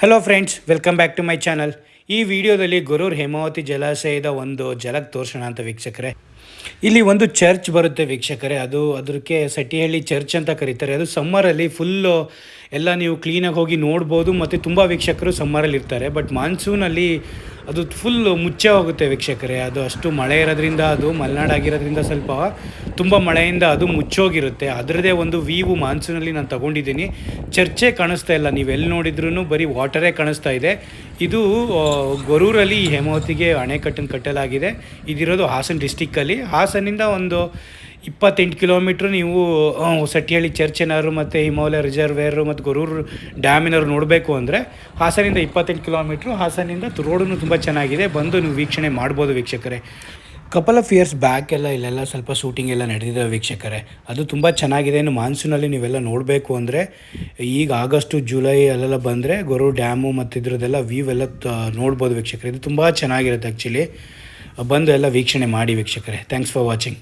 Hello friends, welcome back to my channel. ಈ ವಿಡಿಯೋದಲ್ಲಿ ಗೊರೂರು ಹೇಮಾವತಿ ಜಲಾಶಯದ ಒಂದು ಜಲಕ್ಕೆ ತೋರಿಸೋಣ ಅಂತ ವೀಕ್ಷಕರೇ. ಇಲ್ಲಿ ಒಂದು ಚರ್ಚ್ ಬರುತ್ತೆ ವೀಕ್ಷಕರೇ. ಅದಕ್ಕೆ ಸಟ್ಟಿಹಳ್ಳಿ ಚರ್ಚ್ ಅಂತ ಕರೀತಾರೆ. ಅದು ಸಮ್ಮರಲ್ಲಿ ಫುಲ್ಲು ಎಲ್ಲ ನೀವು ಕ್ಲೀನಾಗಿ ಹೋಗಿ ನೋಡ್ಬೋದು. ಮತ್ತು ತುಂಬ ವೀಕ್ಷಕರು ಸಮ್ಮರಲ್ಲಿ ಇರ್ತಾರೆ. ಬಟ್ ಮಾನ್ಸೂನಲ್ಲಿ ಅದು ಫುಲ್ ಮುಚ್ಚೆ ಹೋಗುತ್ತೆ ವೀಕ್ಷಕರೇ. ಅದು ಅಷ್ಟು ಮಳೆ ಇರೋದ್ರಿಂದ, ಅದು ಮಲೆನಾಡಾಗಿರೋದ್ರಿಂದ ಸ್ವಲ್ಪ ತುಂಬ ಮಳೆಯಿಂದ ಅದು ಮುಚ್ಚೋಗಿರುತ್ತೆ. ಅದರದ್ದೇ ಒಂದು ವ್ಯೂ ಮಾನ್ಸೂನಲ್ಲಿ ನಾನು ತೊಗೊಂಡಿದ್ದೀನಿ. ಚರ್ಚೆ ಕಾಣಿಸ್ತಾ ಇಲ್ಲ, ನೀವು ಎಲ್ಲಿ ನೋಡಿದ್ರೂ ಬರೀ ವಾಟರೇ ಕಾಣಿಸ್ತಾ ಇದೆ. ಇದು ಗೊರೂರಲ್ಲಿ ಹೇಮಾವತಿಗೆ ಅಣೆಕಟ್ಟನ್ನು ಕಟ್ಟಲಾಗಿದೆ. ಇದಿರೋದು ಹಾಸನ ಡಿಸ್ಟಿಕ್ಕಲ್ಲಿ. ಹಾಸನಿಂದ ಒಂದು 28 ಕಿಲೋಮೀಟ್ರ್ ನೀವು ಸಟ್ಟಿಹಳ್ಳಿ ಚರ್ಚ್ ಏನಾದ್ರು ಮತ್ತು ಹಿಮಾಲಯ ರಿಸರ್ವೇರು ಮತ್ತು ಗೊರೂರು ಡ್ಯಾಮಿನವ್ರು ನೋಡಬೇಕು ಅಂದರೆ ಹಾಸನಿಂದ 28 ಕಿಲೋಮೀಟ್ರು. ಹಾಸನಿಂದ ರೋಡೂ ತುಂಬ ಚೆನ್ನಾಗಿದೆ, ಬಂದು ನೀವು ವೀಕ್ಷಣೆ ಮಾಡ್ಬೋದು ವೀಕ್ಷಕರೇ. ಕಪಲ್ ಆಫ್ ಇಯರ್ಸ್ ಬ್ಯಾಕ್ ಇಲ್ಲೆಲ್ಲ ಸ್ವಲ್ಪ ಶೂಟಿಂಗ್ ಎಲ್ಲ ನಡೆದಿದ್ದಾವೆ ವೀಕ್ಷಕರೇ. ಅದು ತುಂಬ ಚೆನ್ನಾಗಿದೆ. ಇನ್ನು ಮಾನ್ಸೂನಲ್ಲಿ ನೀವೆಲ್ಲ ನೋಡಬೇಕು ಅಂದರೆ ಈಗ ಆಗಸ್ಟು ಜುಲೈ ಅಲ್ಲೆಲ್ಲ ಬಂದರೆ ಗೊರೂರು ಡ್ಯಾಮು ಮತ್ತು ಇದ್ರದ್ದೆಲ್ಲ ವ್ಯೂ ಎಲ್ಲ ನೋಡ್ಬೋದು ವೀಕ್ಷಕರೇ. ಇದು ತುಂಬ ಚೆನ್ನಾಗಿರುತ್ತೆ ಆ್ಯಕ್ಚುಲಿ. ಬಂದು ಎಲ್ಲ ವೀಕ್ಷಣೆ ಮಾಡಿ ವೀಕ್ಷಕರೇ. Thanks for watching.